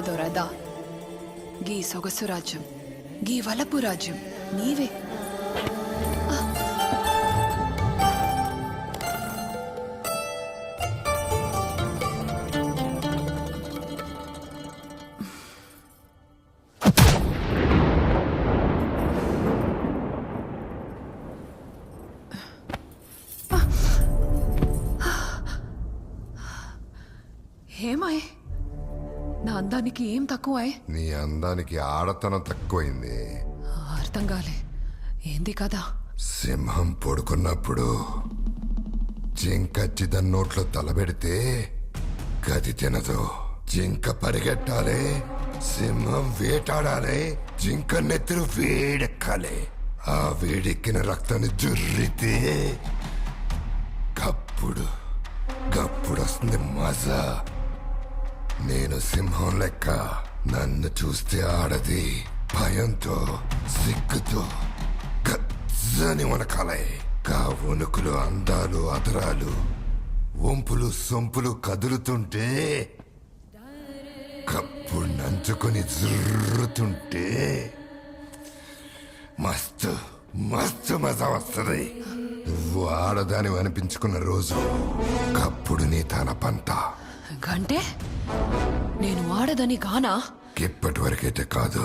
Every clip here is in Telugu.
దొరదా గీ సొగసు రాజ్యం గీ వలపు రాజ్యం నీవే. ఏమాయ్ నా అందానికి ఏం తక్కువాయ్? నీ అందానికి ఆడతనం తక్కువైంది. అర్థం కాలే ఏంది కదా? సింహం పడుకున్నప్పుడు జింకచ్చి దాని నోట్లో తలబెడితే గది తినదు. జింక పరిగెట్టాలి, సింహం వేటాడాలి, జింక నెత్తురు వేడెక్కాలి. ఆ వేడెక్కిన రక్తాన్ని జుర్రితే గప్పుడు వస్తుంది మజా. నేను సింహం లెక్క, నన్ను చూస్తే ఆడది భయంతో సిగ్గుతో గజ్జని వనకాలే. కా వణుకులు అందాలు అదరాలు వంపులు సొంపులు కదులుతుంటే కప్పుడు నంచుకొని జుర్రుతుంటే మస్తు మస్తు మజా వస్తుంది. నువ్వు ఆడదాని అనిపించుకున్న రోజు కప్పుడు నీ తన పంట గంటే నేను ఆడదని గానా? ఇప్పటి వరకైతే కాదు.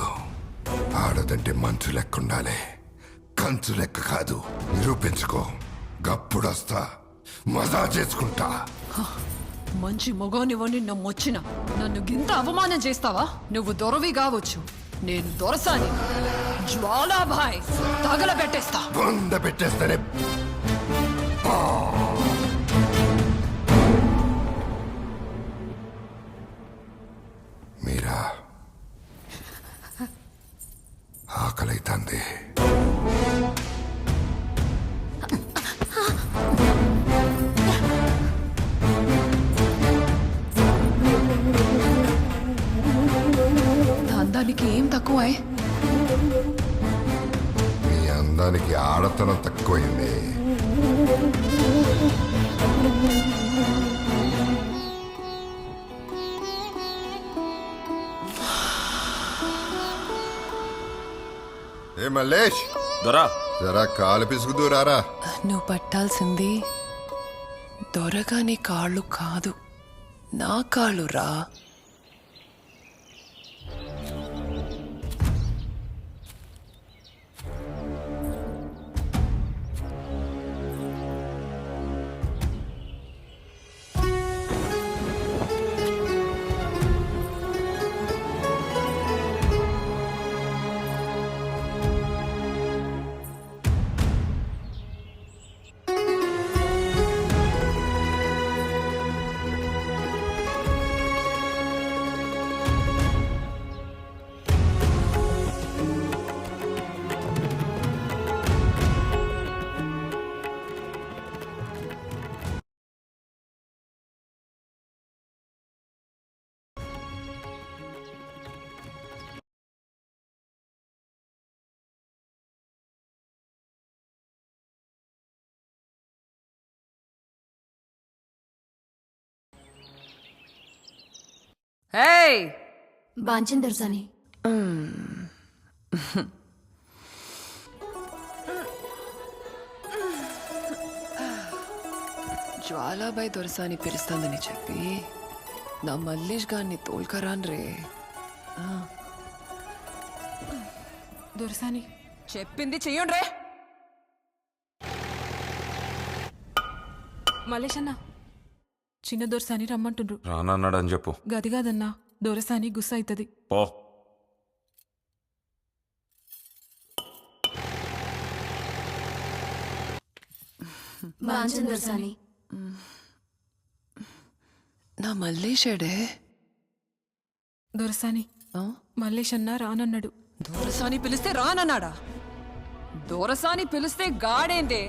ఆడదంటే మంచు లెక్క ఉండాలి, కంచు లెక్క కాదు. నిరూపించుకో, గప్పుడొస్తా మజా చేసుకుంటా. మంచి మొగానివని నమ్మొచ్చిన నన్ను గింత అవమానం చేస్తావా? నువ్వు దొరవి కావచ్చు, నేను దొరసాని. జ్వాలాభాయ్ తగలబెట్టేస్తా. బొంద పెట్టేస్తానే. మీరా ఆకలైతుంది. నా అందానికి ఏం తక్కువాయ్? మీ అందానికి ఆడతనం తక్కువైంది. ఏ మల్లేష్, దొరా జరా కాలు పిసుకు దూరారా. నువ్వు పట్టాల్సింది దొరగాని కాళ్ళు కాదు, నా కాళ్ళు రా. Hey! బాంచన్ దొరసాని. జ్వాలాబాయ్ దొరసాని పిలుస్తుందని చెప్పి నా మల్లేష్ గారిని తోల్కరాన్ రే. దొరసాని చెప్పింది చెయ్యండి రే. మల్లేష్ అన్న, చిన్న దొరసాని రమ్మంటుండ్రు. రానన్నాడని చెప్పు. గది కాదన్నా, దొరసాని గుస్స అవుతుంది. పో. బాంచన్ దొరసాని. నా మల్లేషడే. దొరసాని మల్లేష్ అన్న రానన్నాడు. దొరసాని పిలిస్తే రానన్నాడా? దొరసాని పిలిస్తే గాడేందే?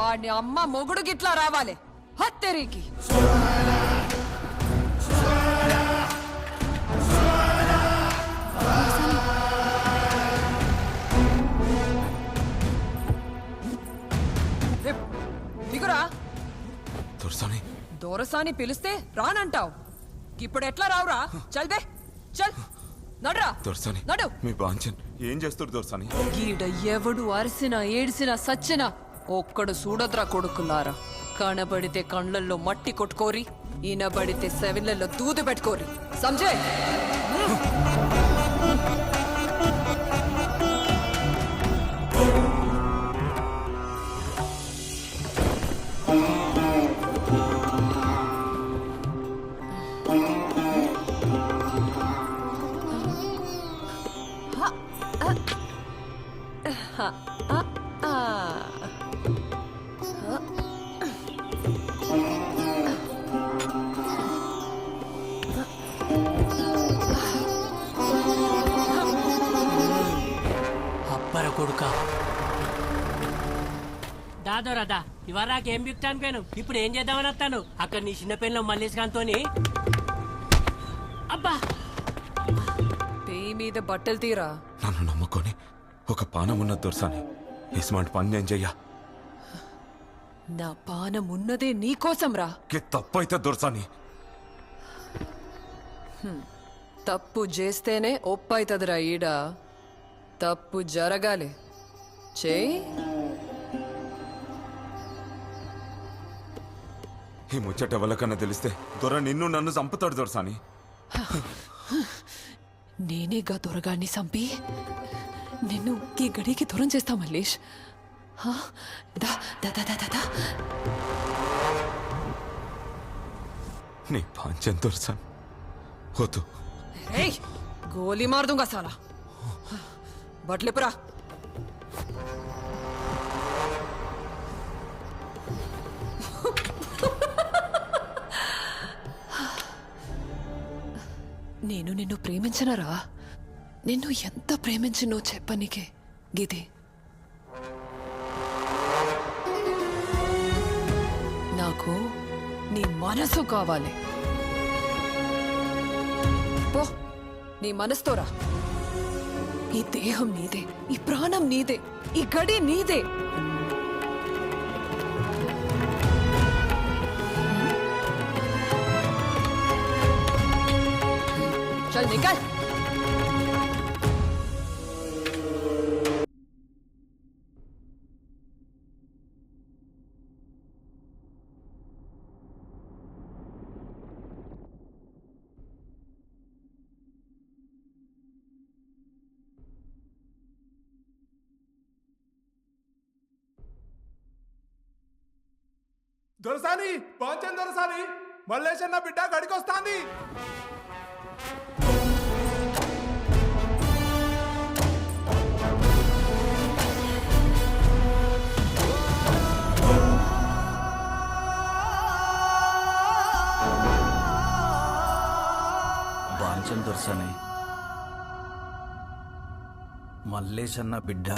వాడిని అమ్మ మొగుడు గిట్లా రావాలి. హత్తెరికి దిగురా. దొరసాని దొరసాని పిలిస్తే రానంటావు, ఇప్పుడు ఎట్లా రావురా? చల్బే చల్ నడ్రా దొరసాని నడు మీ బాంచన్ ఏం చేస్తారు దొరసాని? గీడ ఎవడు అరిసినా ఏడిసినా సచ్చినా ఒక్కడు చూడద్రా కొడుకులారా. కనబడితే కండ్లల్లో మట్టి కొట్టుకోరి, ఈనబడితే సెవిన్లలో దూదు పెట్టుకోరి. సంజయ్ అప్పర కొడుక దాదోరదా ఇవరాకి ఏం బిక్తాను పోయాను. ఇప్పుడు ఏం చేద్దామని వస్తాను. అక్కడ నీ చిన్న పెళ్ళం మల్లేష్ ఖాన్తోని అబ్బా పేయి మీద బట్టలు తీరా. నన్ను నమ్ముకొని ఒక పానం ఉన్న దొరసాని ఇస్మాంటి పని నేను చెయ్యా. నా పానం ఉన్నదే నీకోసం రా. తప్పైతే దొరసాని. తప్పు చేస్తేనే ఒప్పైతదిరా ఈడ. తప్పు జరగాలి. చేయి. ఈ ముచ్చట ఎవరికన్నా తెలిస్తే దొర నిన్ను నన్ను చంపుతాడు దొరసాని. నేనేగా దొరగాన్ని చంపి నిన్ను ఈ గడికి దూరం చేస్తా మల్లేష్. హా? దా దా దా దా దా దా. నీ పాంచన్ దొరసాని వద్దు. ఏయ్ గోలీ మార్ दूंगा साला. బట్లిపురా. నేను నిన్ను ప్రేమించనరా. నిన్ను ఎంత ప్రేమించినో చెప్పనీకే గీతి. నాకు నీ మనసు కావాలి. పో నీ మనసుతోరా. ఈ దేహం నీదే, ఈ ప్రాణం నీదే, ఈ గడి నీదే. చల్ నికల్. దొరసాని పాంచన్ దొరసాని మల్లేశన్న బిడ్డ గడికొస్తాంది. బాంచన్ దొరసాని మల్లేశన్న బిడ్డ.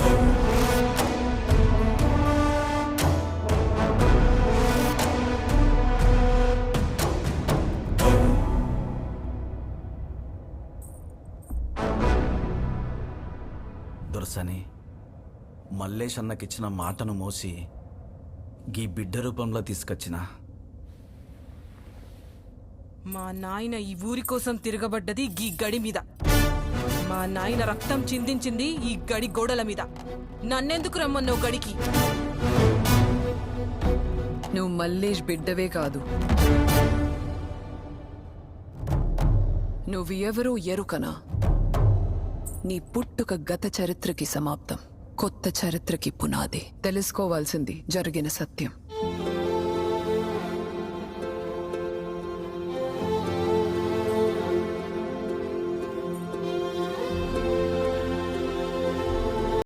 దొరసని మల్లేష్ అన్నకిచ్చిన మాటను మోసి గీ బిడ్డ రూపంలో తీసుకొచ్చిన. మా నాయన ఈ ఊరి కోసం తిరగబడ్డది ఈ గడి మీద. మా నాయన రక్తం చిందించింది ఈ గడి గోడల మీద. నన్నెందుకు రమ్మన్నావు గడికి? నువ్వు మల్లేష్ బిడ్డవే కాదు, నువ్వు ఎవరో ఎరుకనా. నీ పుట్టుక గత చరిత్రకి సమాప్తం, కొత్త చరిత్రకి పునాది. తెలుసుకోవాల్సింది జరిగిన సత్యం.